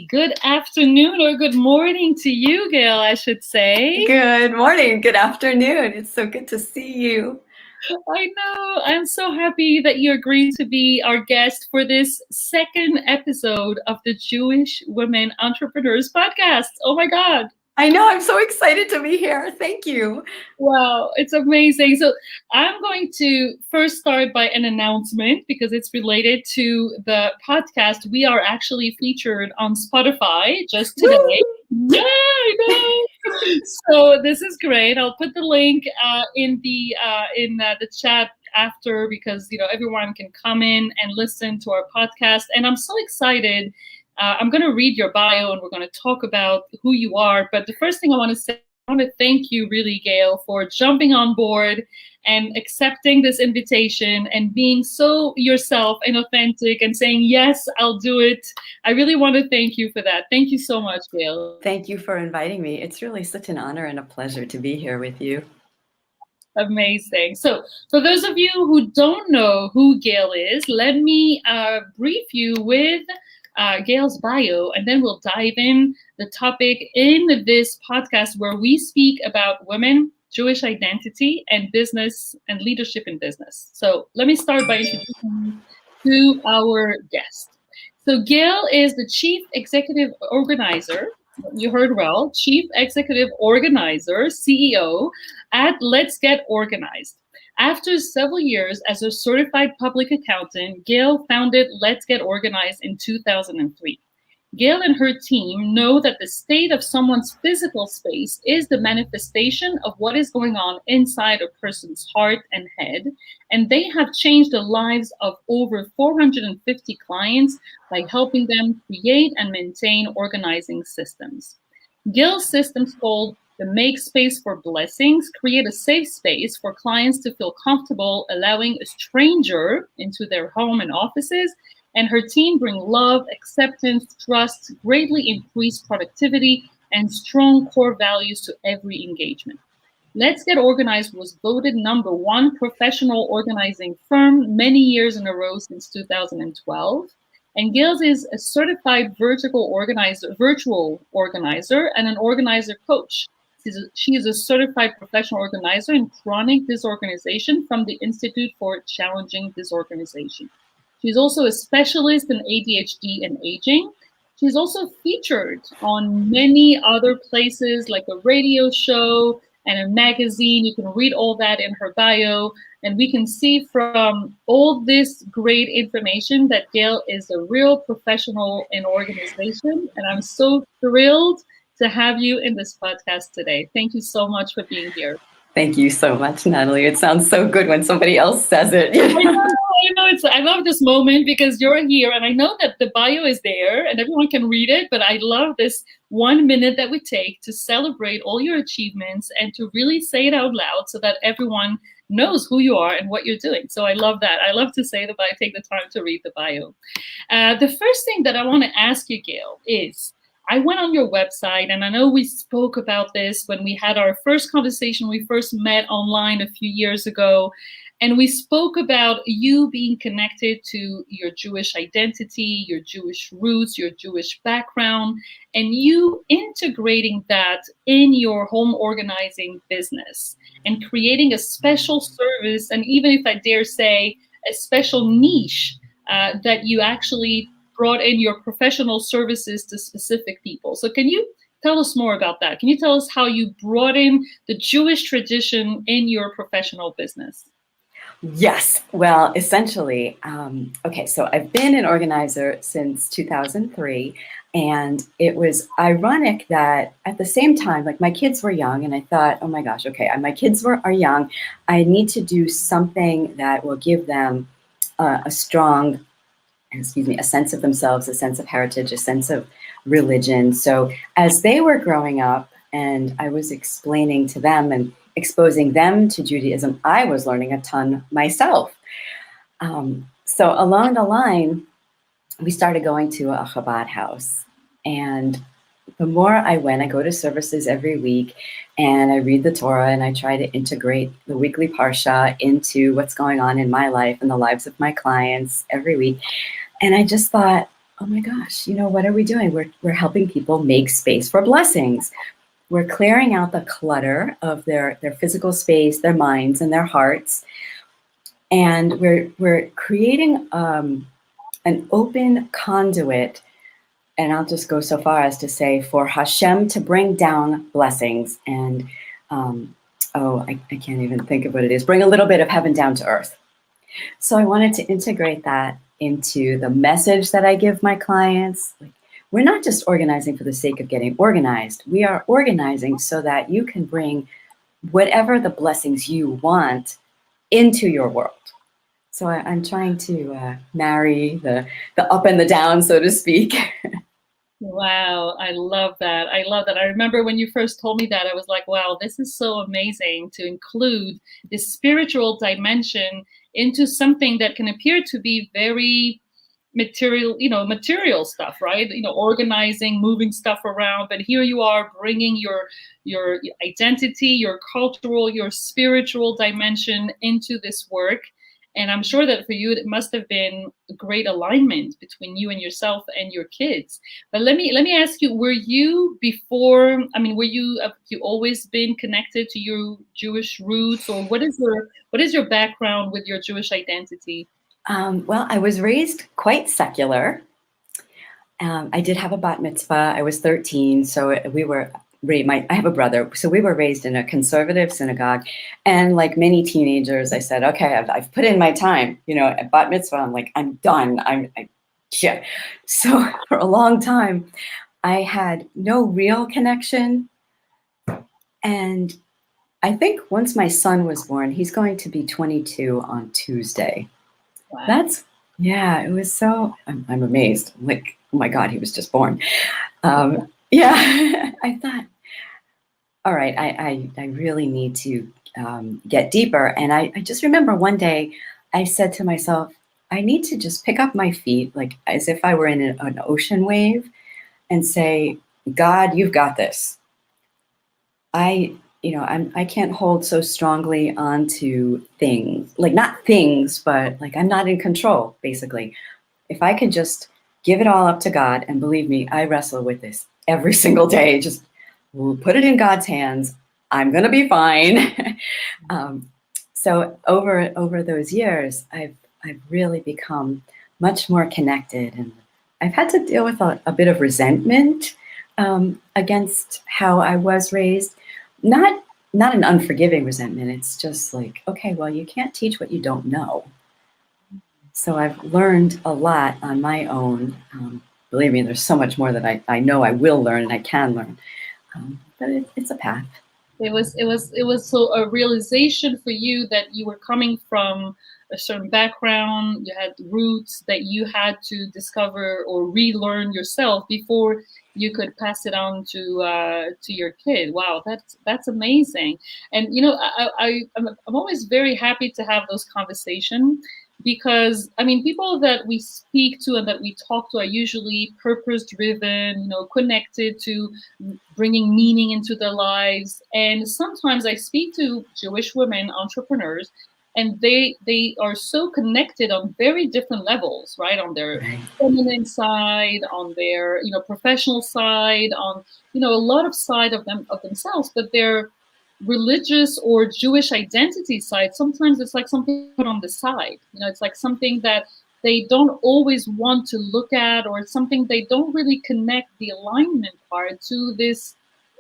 Good afternoon or good morning to you, Gayle, I should say. Good morning, good afternoon. It's so good to see you. I know. I'm so happy that you agreed to be our guest for this second episode of the Jewish Women Entrepreneurs Podcast. Oh my God. I know, I'm so excited to be here. Thank you. Wow, it's amazing. So I'm going to first start by an announcement because it's related to the podcast. We are actually featured on Spotify just today. Yeah, I know. So this is great. I'll put the link in the chat after because everyone can come in and listen to our podcast. And I'm so excited. I'm going to read your bio and we're going to talk about who you are. But the first thing I want to say, I want to thank you really, Gayle, for jumping on board and accepting this invitation and being so yourself and authentic and saying, yes, I'll do it. I really want to thank you for that. Thank you so much, Gayle. Thank you for inviting me. It's really such an honor and a pleasure to be here with you. Amazing. So for those of you who don't know who Gayle is, let me brief you with Gayle's bio, and then we'll dive in the topic in this podcast where we speak about women, Jewish identity, and business and leadership in business. So let me start by introducing you to our guest. So Gayle is the Chief Executive Organizer, you heard well, Chief Executive Organizer, CEO at Let's Get Organized. After several years as a certified public accountant, Gayle founded Let's Get Organized in 2003. Gayle and her team know that the state of someone's physical space is the manifestation of what is going on inside a person's heart and head, and they have changed the lives of over 450 clients by helping them create and maintain organizing systems. Gayle's systems called the Make Space for Blessings create a safe space for clients to feel comfortable allowing a stranger into their home and offices, and her team bring love, acceptance, trust, greatly increased productivity, and strong core values to every engagement. Let's Get Organized was voted #1 professional organizing firm many years in a row since 2012. And Gayle is a certified virtual organizer and an organizer coach. She is a certified professional organizer in chronic disorganization from the Institute for Challenging Disorganization. She's also a specialist in ADHD and aging. She's also featured on many other places like a radio show and a magazine. You can read all that in her bio. And we can see from all this great information that Gayle is a real professional in organization. And I'm so thrilled to have you in this podcast today. Thank you so much for being here. Thank you so much, Natalie. It sounds so good when somebody else says it. I know. I love this moment because you're here, and I know that the bio is there and everyone can read it, but I love this 1 minute that we take to celebrate all your achievements and to really say it out loud so that everyone knows who you are and what you're doing. So I love that. I love to say that I take the time to read the bio. The first thing that I want to ask you, Gayle, is I went on your website, and I know we spoke about this when we had our first conversation. We first met online a few years ago, and we spoke about you being connected to your Jewish identity, your Jewish roots, your Jewish background, and you integrating that in your home organizing business and creating a special service, and even if I dare say, a special niche that you actually brought in your professional services to specific people. So can you tell us more about that? Can you tell us how you brought in the Jewish tradition in your professional business? Yes. Well, essentially, so I've been an organizer since 2003, and it was ironic that at the same time, like my kids were young, and I thought, oh my gosh, okay, my kids are young. I need to do something that will give them a strong, a sense of themselves, a sense of heritage, a sense of religion. So as they were growing up and I was explaining to them and exposing them to Judaism, I was learning a ton myself. So along the line, we started going to a Chabad house. And the more I went, I go to services every week and I read the Torah and I try to integrate the weekly Parsha into what's going on in my life and the lives of my clients every week. And I just thought, oh my gosh, what are we doing? We're helping people make space for blessings. We're clearing out the clutter of their physical space, their minds, and their hearts. And we're creating an open conduit, and I'll just go so far as to say, for Hashem to bring down blessings and, I can't even think of what it is, bring a little bit of heaven down to earth. So I wanted to integrate that into the message that I give my clients. Like, we're not just organizing for the sake of getting organized. We are organizing so that you can bring whatever the blessings you want into your world. So I'm trying to marry the up and the down, so to speak. Wow, I love that. I love that. I remember when you first told me that, I was like, wow, this is so amazing to include this spiritual dimension into something that can appear to be very material, material stuff, right? Organizing, moving stuff around, but here you are bringing your identity, your cultural, your spiritual dimension into this work. And I'm sure that for you, it must have been a great alignment between you and yourself and your kids. But let me ask you: were you before? I mean, have you always been connected to your Jewish roots, or what is your background with your Jewish identity? Well, I was raised quite secular. I did have a bat mitzvah. I was 13, so we were. I have a brother, so we were raised in a conservative synagogue, and like many teenagers, I said, "Okay, I've put in my time." At bat mitzvah, I'm like, "I'm done." Yeah. So for a long time, I had no real connection, and I think once my son was born, he's going to be 22 on Tuesday. Wow. It was so. I'm amazed. I'm like, oh my God, he was just born. Yeah, I thought, all right, I really need to get deeper. And I just remember one day I said to myself, I need to just pick up my feet, like as if I were in an ocean wave, and say, God, you've got this. I can't hold so strongly onto things, like not things, but like I'm not in control, basically. If I can just give it all up to God, and believe me, I wrestle with this every single day. Just put it in God's hands. I'm going to be fine. So over those years, I've really become much more connected, and I've had to deal with a bit of resentment against how I was raised. Not an unforgiving resentment. It's just like, okay, well, you can't teach what you don't know. So I've learned a lot on my own. Believe me, there's so much more that I know I will learn and I can learn. But it's a path. It was so a realization for you that you were coming from a certain background, you had roots that you had to discover or relearn yourself before you could pass it on to your kid. Wow, that's amazing. And I'm always very happy to have those conversations, because I mean, people that we speak to and that we talk to are usually purpose driven, connected to bringing meaning into their lives. And sometimes I speak to Jewish women entrepreneurs, and they are so connected on very different levels, right? On their feminine side, on their professional side, on a lot of side of themselves, but their religious or Jewish identity side, sometimes it's like something put on the side. It's like something that they don't always want to look at, or it's something they don't really connect the alignment part to this.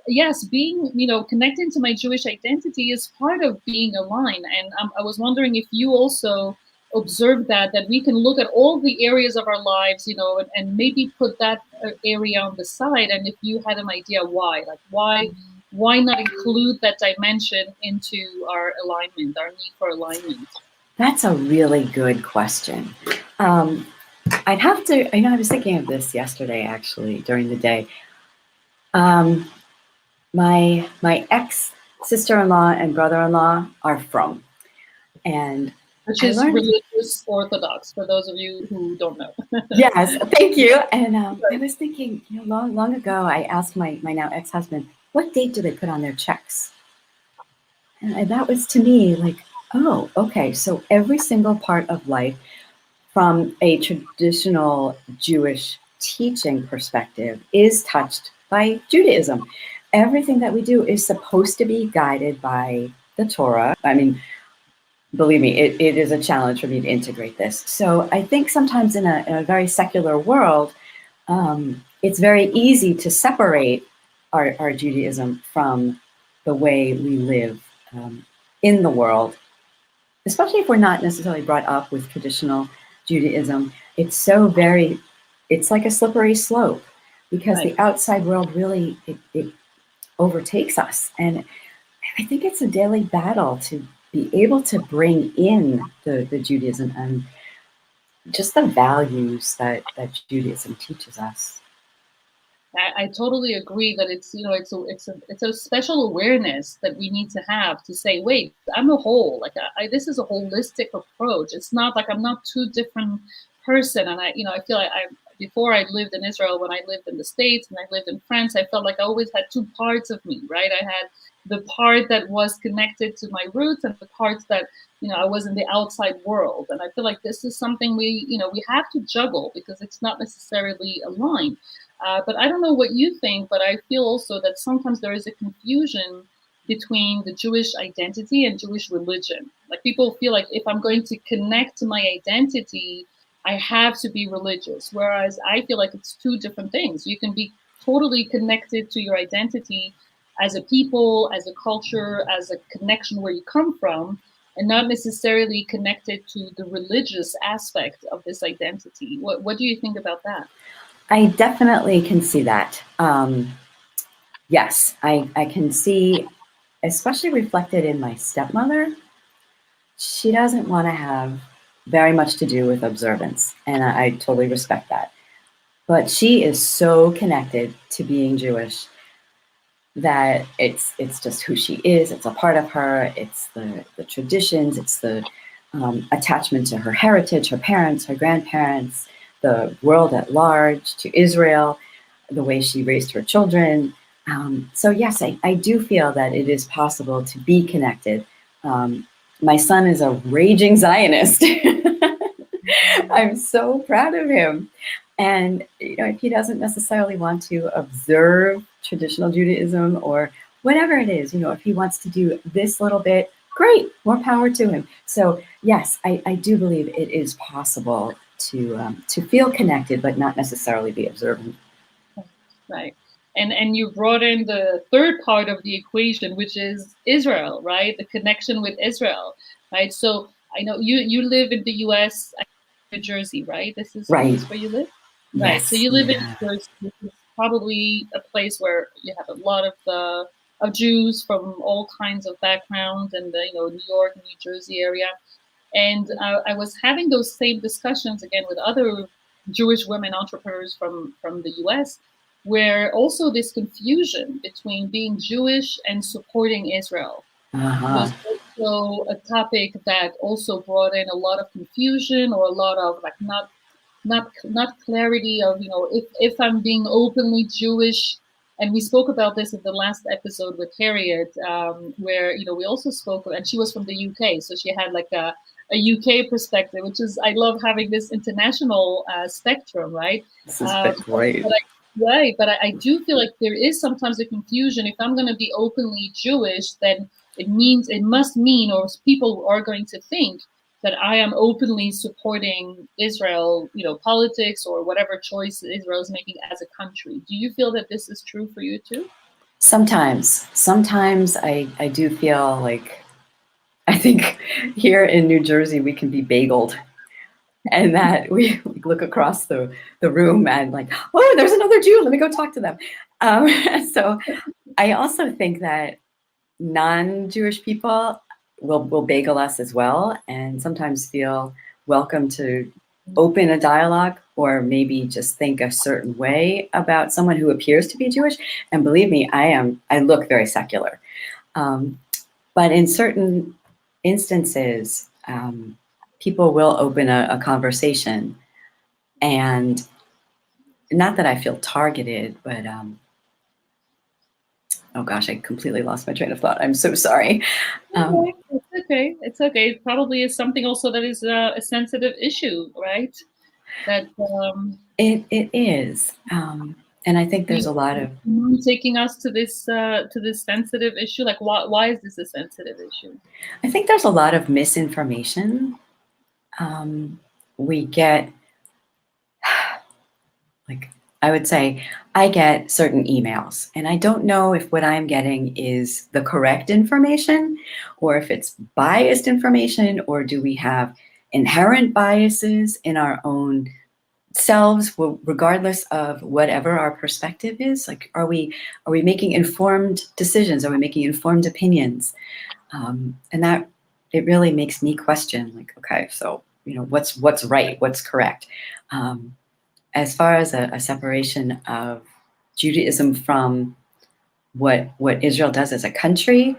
Yes, being, connecting to my Jewish identity is part of being aligned. And I was wondering if you also observe that we can look at all the areas of our lives, and maybe put that area on the side. And if you had an idea why not include that dimension into our alignment, our need for alignment? That's a really good question. I'd have to, I was thinking of this yesterday, actually, during the day. My ex-sister-in-law and brother-in-law are from, and which is religious Orthodox, for those of you who don't know. Yes, thank you. And I was thinking, long ago, I asked my now ex-husband, what date do they put on their checks? And that was to me like, oh, okay. So every single part of life, from a traditional Jewish teaching perspective is touched by Judaism. Everything that we do is supposed to be guided by the Torah. I mean, believe me, it is a challenge for me to integrate this. So I think sometimes in a very secular world, it's very easy to separate our Judaism from the way we live in the world, especially if we're not necessarily brought up with traditional Judaism. It's like a slippery slope, because the outside world really, it overtakes us. And I think it's a daily battle to be able to bring in the Judaism and just the values that Judaism teaches us. I totally agree that it's a special awareness that we need to have to say, wait, I'm a whole. Like this is a holistic approach. It's not like I'm not two different person. And I feel like before I lived in Israel, when I lived in the States and I lived in France, I felt like I always had two parts of me, right? I had the part that was connected to my roots and the parts that I was in the outside world. And I feel like this is something we have to juggle, because it's not necessarily aligned. But I don't know what you think, but I feel also that sometimes there is a confusion between the Jewish identity and Jewish religion. Like people feel like if I'm going to connect to my identity, I have to be religious. Whereas I feel like it's two different things. You can be totally connected to your identity as a people, as a culture, as a connection where you come from, and not necessarily connected to the religious aspect of this identity. What do you think about that? I definitely can see that. Yes, I can see, especially reflected in my stepmother. She doesn't want to have very much to do with observance, and I totally respect that. But she is so connected to being Jewish that it's just who she is. It's a part of her. It's the traditions. It's the attachment to her heritage, her parents, her grandparents, the world at large, to Israel, the way she raised her children. So yes, I do feel that it is possible to be connected. My son is a raging Zionist. I'm so proud of him. And if he doesn't necessarily want to observe traditional Judaism or whatever it is, if he wants to do this little bit, great, more power to him. So yes, I do believe it is possible to feel connected, but not necessarily be observant. Right. And you brought in the third part of the equation, which is Israel, right? The connection with Israel, right? So I know you live in the U.S., New Jersey, right? This is right. Where you live? Yes. Right. So you live in New Jersey, which is probably a place where you have a lot of Jews from all kinds of backgrounds, and New York, New Jersey area. And I was having those same discussions again with other Jewish women entrepreneurs from the US, where also this confusion between being Jewish and supporting Israel was also a topic that also brought in a lot of confusion, or a lot of like not clarity of, if I'm being openly Jewish. And we spoke about this in the last episode with Harriet, where we also spoke, and she was from the UK, so she had like a UK perspective, which is, I love having this international spectrum, right? This is great. But I do feel like there is sometimes a confusion. If I'm going to be openly Jewish, then it must mean, or people are going to think that I am openly supporting Israel, politics or whatever choice Israel is making as a country. Do you feel that this is true for you too? Sometimes I do feel like, I think here in New Jersey, we can be bageled, and that we look across the room and like, oh, there's another Jew, let me go talk to them. So I also think that non-Jewish people will bagel us as well, and sometimes feel welcome to open a dialogue, or maybe just think a certain way about someone who appears to be Jewish. And believe me, I look very secular. But in certain instances, people will open a conversation, and not that I feel targeted, but oh gosh, I completely lost my train of thought. I'm so sorry. It's okay. It probably is something also that is a sensitive issue, right? That It is. And I think there's a lot of, taking us to this sensitive issue. Like, why is this a sensitive issue? I think there's a lot of misinformation. We get, like, I would say, I get certain emails, and I don't know if what I'm getting is the correct information or if it's biased information, or do we have inherent biases in our own selves, regardless of whatever our perspective is. Like, are we making informed decisions? Are we making informed opinions? And that, it really makes me question, like, okay, so what's right, what's correct. As far as a separation of Judaism from what Israel does as a country,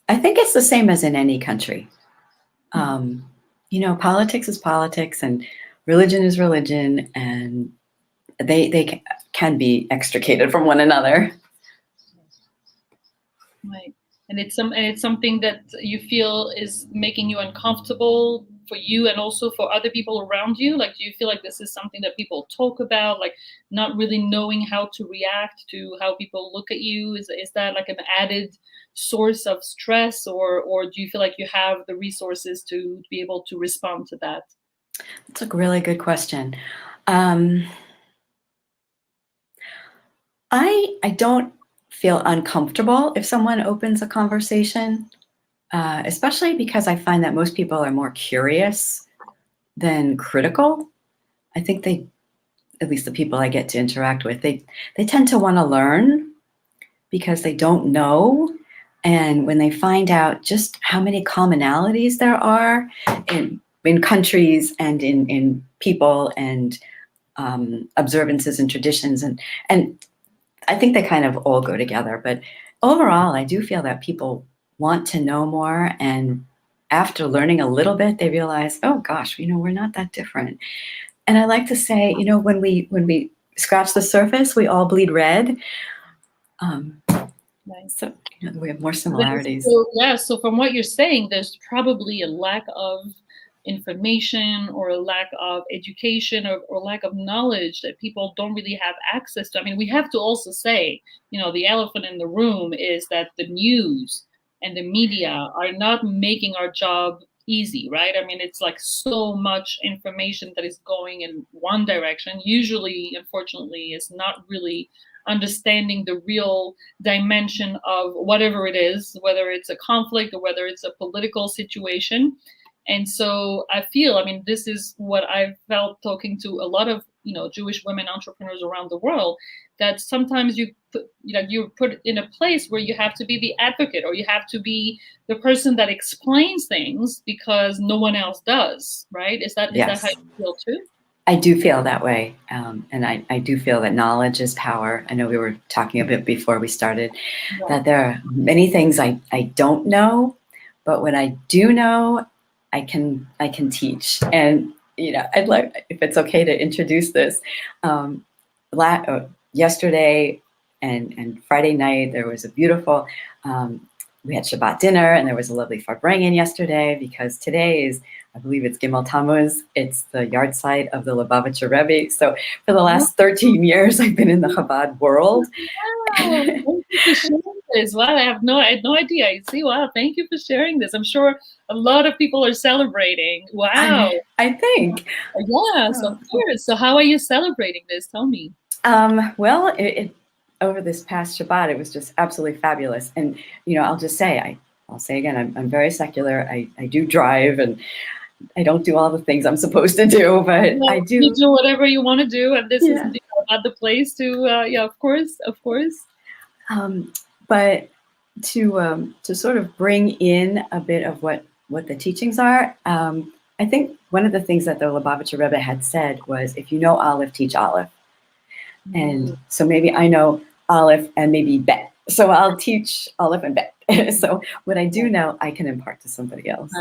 I think it's the same as in any country. Politics is politics, and religion is religion, and they can be extricated from one another. Right. And it's something that you feel is making you uncomfortable for you and also for other people around you. Like, do you feel like this is something that people talk about, like not really knowing how to react to how people look at you? Is that like an added source of stress, or do you feel like you have the resources to be able to respond to that? That's a really good question. I don't feel uncomfortable if someone opens a conversation, especially because I find that most people are more curious than critical. I think at least the people I get to interact with, they tend to want to learn because they don't know. And when they find out just how many commonalities there are in countries and in people and observances and traditions, and I think they kind of all go together. But overall, I do feel that people want to know more, and after learning a little bit, they realize, oh gosh, we're not that different. And I like to say, when we scratch the surface, we all bleed red. So we have more similarities. So from what you're saying, there's probably a lack of information or a lack of education or lack of knowledge that people don't really have access to. I mean, we have to also say, the elephant in the room is that the news and the media are not making our job easy, right? I mean, it's like so much information that is going in one direction. Usually, unfortunately, is not really understanding the real dimension of whatever it is, whether it's a conflict or whether it's a political situation. And so I feel, this is what I've felt talking to a lot of, Jewish women entrepreneurs around the world, that sometimes you're put in a place where you have to be the advocate, or you have to be the person that explains things because no one else does, right? Is that how you feel too? I do feel that way. And I do feel that knowledge is power. I know we were talking a bit before we started, that there are many things I don't know, but when I do know, I can teach. And I'd like, if it's okay to introduce this, yesterday and Friday night, there was a beautiful, we had Shabbat dinner, and there was a lovely farbrengen yesterday, because today is, I believe it's Gimel Tammuz. It's the yard site of the Lubavitcher Rebbe. So for the last 13 years, I've been in the Chabad world. Wow, thank you for sharing this. Wow, I had no idea. You see, wow, thank you for sharing this. I'm sure a lot of people are celebrating. Wow. I think. Yes, of course. So how are you celebrating this? Tell me. Well, over this past Shabbat, it was just absolutely fabulous. And, I'll just say, I'll say again, I'm very secular. I do drive, and I don't do all the things I'm supposed to do, but I do. You do whatever you want to do, and this is not the place to. Of course. But to sort of bring in a bit of what the teachings are, I think one of the things that the Lubavitcher Rebbe had said was, if you know Aleph, teach Aleph. And so maybe I know Aleph and maybe Bet. So I'll teach Aleph and Bet. So what I do know, I can impart to somebody else.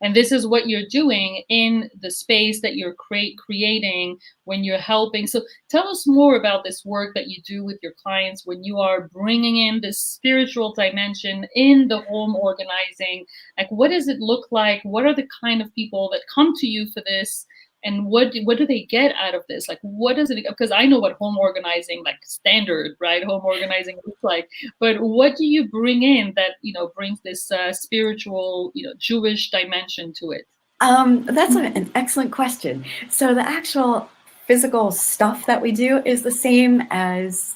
And this is what you're doing in the space that you're creating when you're helping. So tell us more about this work that you do with your clients when you are bringing in this spiritual dimension in the home organizing. Like, what does it look like? What are the kind of people that come to you for this? And what do they get out of this? Like, what does it, because I know what home organizing, like standard, right? Home organizing looks like, but what do you bring in that, brings this spiritual, Jewish dimension to it? That's an excellent question. So the actual physical stuff that we do is the same as,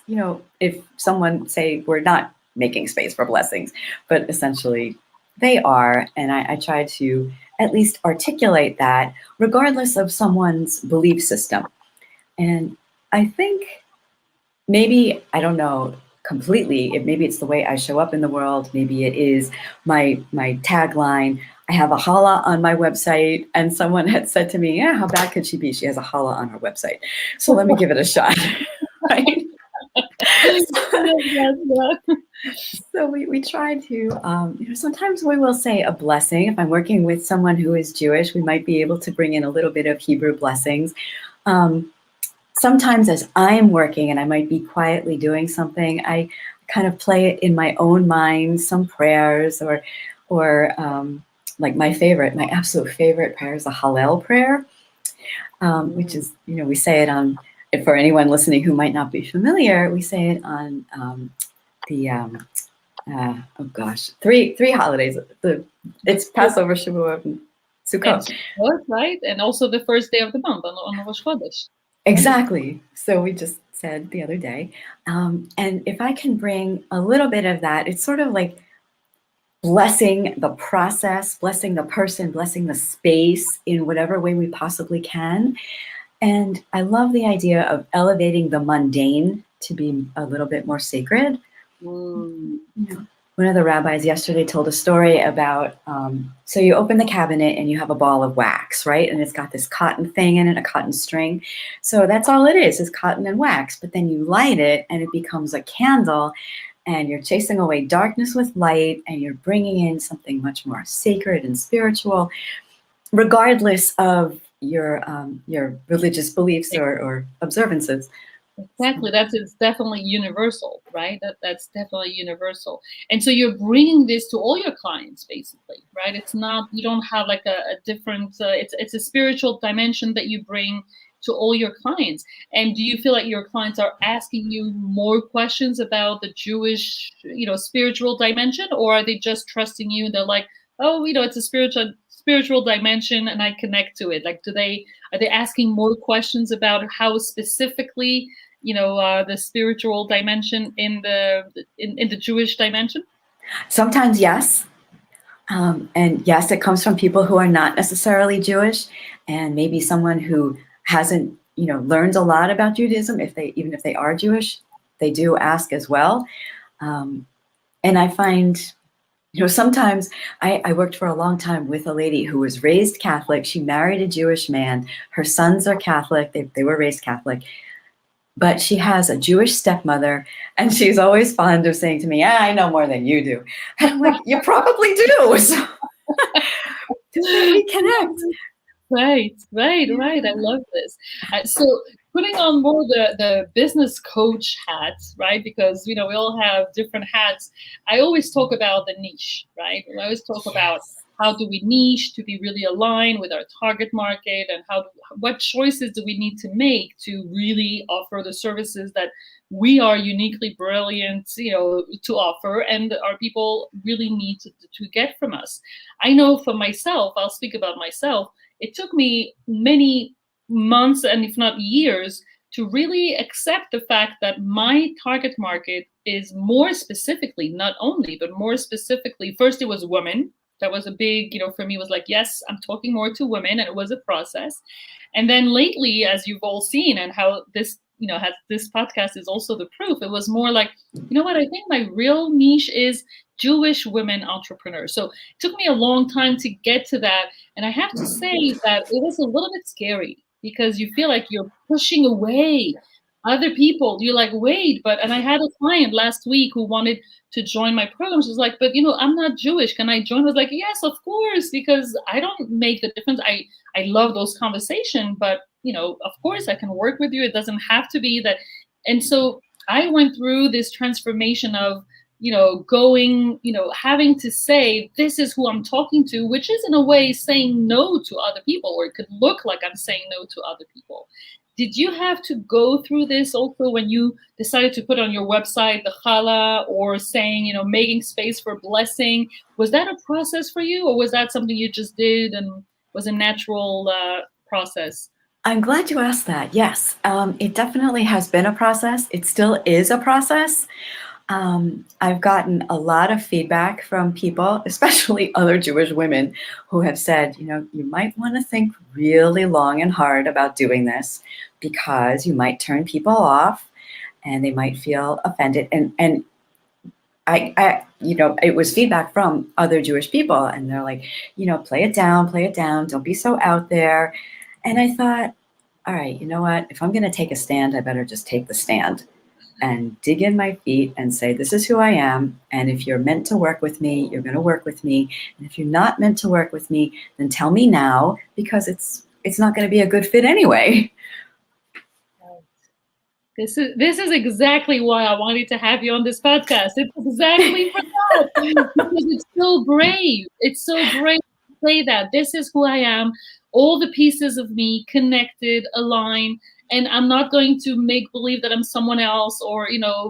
if someone say we're not making space for blessings, but essentially they are. And I try to at least articulate that regardless of someone's belief system. And I think maybe, I don't know completely, maybe it's the way I show up in the world. Maybe it is my tagline. I have a challah on my website, and someone had said to me, yeah, how bad could she be? She has a challah on her website. So let me give it a shot, right? So we try to, sometimes we will say a blessing. If I'm working with someone who is Jewish, we might be able to bring in a little bit of Hebrew blessings. Sometimes as I'm working and I might be quietly doing something, I kind of play it in my own mind, some prayers or like my absolute favorite prayer is the Hallel prayer, which is, we say it on, for anyone listening who might not be familiar, we say it on three holidays. It's Passover, Shavuot, and Sukkot. Right? And also the first day of the month on Rosh Chodesh. Exactly. So we just said the other day. And if I can bring a little bit of that, it's sort of like blessing the process, blessing the person, blessing the space in whatever way we possibly can. And I love the idea of elevating the mundane to be a little bit more sacred. One of the rabbis yesterday told a story about, so you open the cabinet and you have a ball of wax, right? And it's got this cotton thing in it, a cotton string. So that's all it is cotton and wax. But then you light it and it becomes a candle, and you're chasing away darkness with light, and you're bringing in something much more sacred and spiritual, regardless of your religious beliefs or observances. Exactly. It's definitely universal, right? That's definitely universal. And so you're bringing this to all your clients, basically, right? It's not, you don't have like a different, it's a spiritual dimension that you bring to all your clients. And do you feel like your clients are asking you more questions about the Jewish, spiritual dimension, or are they just trusting you and they're like, oh, it's a spiritual dimension and I connect to it? Like, are they asking more questions about how specifically, the spiritual dimension in the Jewish dimension? Sometimes, yes. And yes, it comes from people who are not necessarily Jewish, and maybe someone who hasn't, learned a lot about Judaism. Even if they are Jewish, they do ask as well. And I find, sometimes I worked for a long time with a lady who was raised Catholic. She married a Jewish man. Her sons are Catholic. They were raised Catholic. But she has a Jewish stepmother, and she's always fond of saying to me, I know more than you do. And I'm like, you probably do. So we connect. Right. I love this. So putting on more the business coach hat, right? Because, we all have different hats. I always talk about the niche, right? I always talk about how do we niche to be really aligned with our target market, and what choices do we need to make to really offer the services that we are uniquely brilliant, to offer, and our people really need to get from us. I know for myself, I'll speak about myself. It took me many months, and if not years, to really accept the fact that my target market is more specifically, not only, but more specifically, first it was women. That was a big, for me, was like, yes, I'm talking more to women, and it was a process. And then lately, as you've all seen, and how this, this podcast is also the proof, it was more like, what, I think my real niche is Jewish women entrepreneurs. So it took me a long time to get to that. And I have to say that it was a little bit scary, because you feel like you're pushing away other people, you're like, wait, but, and I had a client last week who wanted to join my program. She was like, but I'm not Jewish. Can I join? I was like, yes, of course, because I don't make the difference. I love those conversations, but of course I can work with you. It doesn't have to be that. And so I went through this transformation of, going, having to say, this is who I'm talking to, which is in a way saying no to other people, or it could look like I'm saying no to other people. Did you have to go through this also when you decided to put on your website the challah, or saying, making space for blessing? Was that a process for you, or was that something you just did and was a natural process? I'm glad you asked that. Yes, it definitely has been a process. It still is a process. I've gotten a lot of feedback from people, especially other Jewish women, who have said, you might want to think really long and hard about doing this, because you might turn people off and they might feel offended. And I it was feedback from other Jewish people, and they're like, play it down, don't be so out there. And I thought, all right, you know what? If I'm going to take a stand, I better just take the stand and dig in my feet and say, this is who I am. And if you're meant to work with me, you're going to work with me. And if you're not meant to work with me, then tell me now, because it's not going to be a good fit anyway. This is exactly why I wanted to have you on this podcast. It's exactly for that, because it's so brave. It's so brave to say that this is who I am. All the pieces of me connected, aligned, and I'm not going to make believe that I'm someone else, or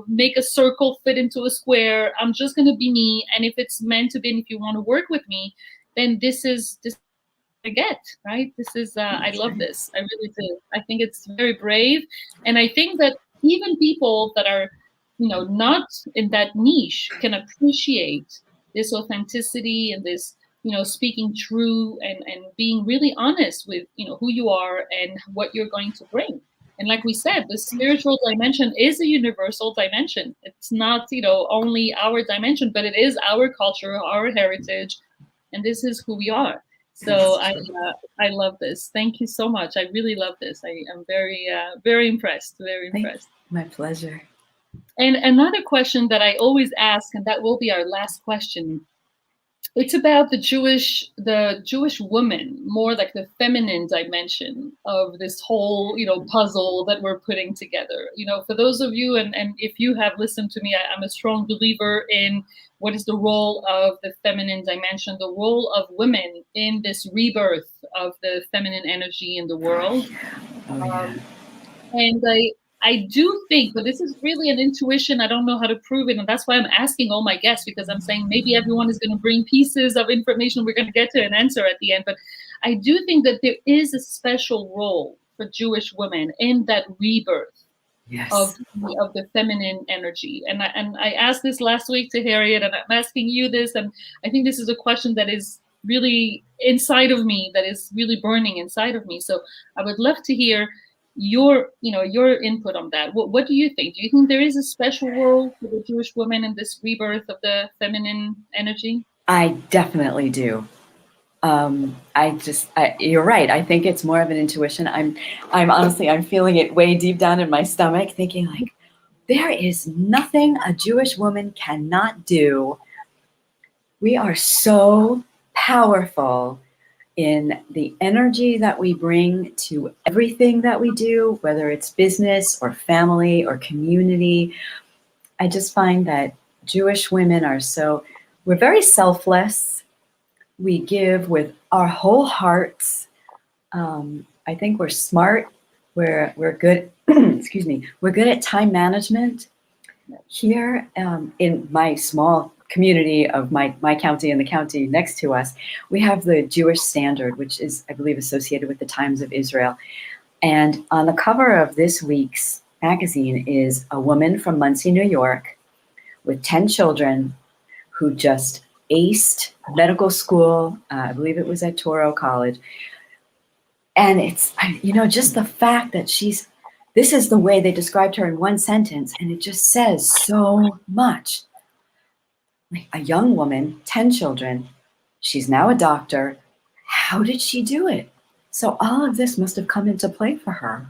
make a circle fit into a square. I'm just going to be me. And if it's meant to be, and if you want to work with me, then this I get, right? This is I love this. I really do. I think it's very brave, and I think that even people that are not in that niche can appreciate this authenticity and this speaking true, and being really honest with who you are and what you're going to bring. And like we said, the spiritual dimension is a universal dimension. It's not only our dimension, but it is our culture, our heritage, and this is who we are. So I love this. Thank you so much. I really love this. I am very impressed. Very impressed. My pleasure. And another question that I always ask, and that will be our last question, it's about the Jewish woman, more like the feminine dimension of this whole puzzle that we're putting together. For those of you, and if you have listened to me, I'm a strong believer in what is the role of the feminine dimension, the role of women in this rebirth of the feminine energy in the world. And I do think, but this is really an intuition. I don't know how to prove it. And that's why I'm asking all my guests, because I'm saying maybe everyone is going to bring pieces of information we're going to get to an answer at the end. But I do think that there is a special role for Jewish women in that rebirth. Yes. of the feminine energy. And I asked this last week to Harriet, and I'm asking you this. And I think this is a question that is really inside of me, that is really burning inside of me. So I would love to hear your input on that. What do you think? Do you think there is a special role for the Jewish woman in this rebirth of the feminine energy? I definitely do. You're right. I think it's more of an intuition. I'm honestly, I'm feeling it way deep down in my stomach, thinking like, there is nothing a Jewish woman cannot do. We are so powerful in the energy that we bring to everything that we do, whether it's business or family or community. I just find that Jewish women we're very selfless. We give with our whole hearts. I think we're smart. We're good. Excuse me. We're good at time management. Here in my small community of my county and the county next to us, we have the Jewish Standard, which is, I believe, associated with the Times of Israel. And on the cover of this week's magazine is a woman from Muncie, New York, with 10 children, who just aced medical school. I believe it was at Touro College. And it's, just the fact that this is the way they described her in one sentence, and it just says so much. Like a young woman, 10 children, she's now a doctor. How did she do it? So all of this must have come into play for her.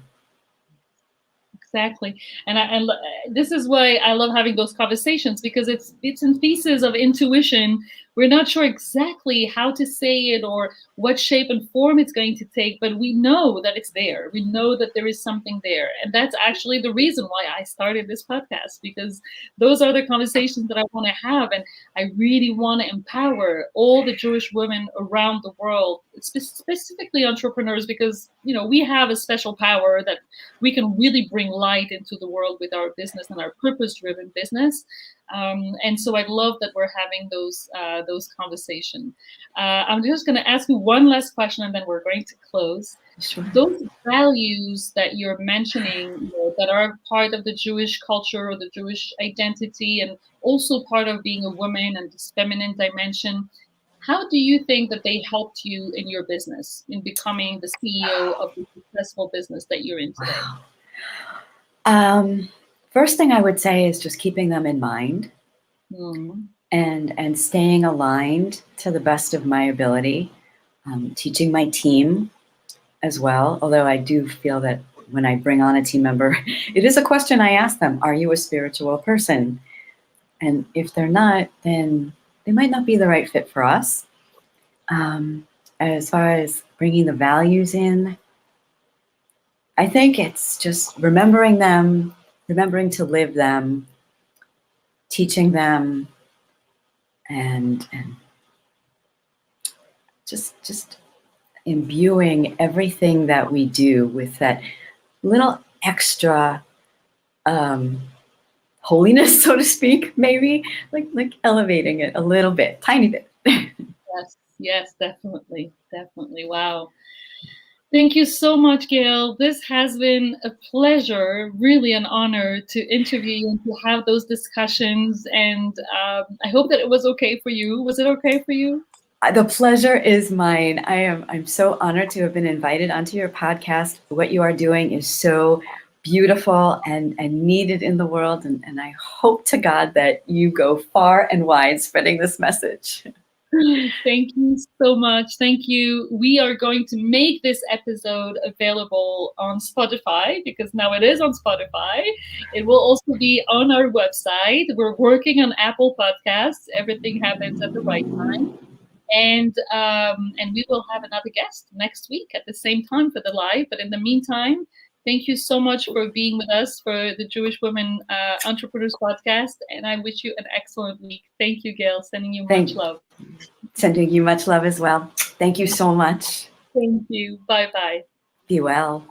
Exactly. And this is why I love having those conversations, because it's in pieces of intuition. We're not sure exactly how to say it or what shape and form it's going to take, but we know that it's there. We know that there is something there. And that's actually the reason why I started this podcast, because those are the conversations that I want to have. And I really want to empower all the Jewish women around the world, specifically entrepreneurs, because, we have a special power that we can really bring light into the world with our business and our purpose-driven business. And so I love that we're having those conversations. I'm just going to ask you one last question, and then we're going to close. Sure. Those values that you're mentioning, that are part of the Jewish culture or the Jewish identity, and also part of being a woman and this feminine dimension, how do you think that they helped you in your business, in becoming the CEO of the successful business that you're in today? First thing I would say is just keeping them in mind and staying aligned to the best of my ability, teaching my team as well. Although I do feel that when I bring on a team member, it is a question I ask them: are you a spiritual person? And if they're not, then they might not be the right fit for us. As far as bringing the values in, I think it's just remembering them, remembering to live them, teaching them, and just imbuing everything that we do with that little extra holiness, so to speak, maybe like elevating it a little bit, tiny bit. Yes, definitely. Wow. Thank you so much, Gayle. This has been a pleasure, really an honor to interview you and to have those discussions. And I hope that it was okay for you. Was it okay for you? The pleasure is mine. I'm so honored to have been invited onto your podcast. What you are doing is so beautiful and needed in the world. And I hope to God that you go far and wide spreading this message. Thank you so much. Thank you. We are going to make this episode available on Spotify, because now it is on Spotify. It will also be on our website. We're working on Apple Podcasts. Everything happens at the right time. And we will have another guest next week at the same time for the live. But in the meantime, thank you so much for being with us for the Jewish Women Entrepreneurs Podcast. And I wish you an excellent week. Thank you, Gayle. Sending you much love. Sending you much love as well. Thank you so much. Thank you. Bye-bye. Be well.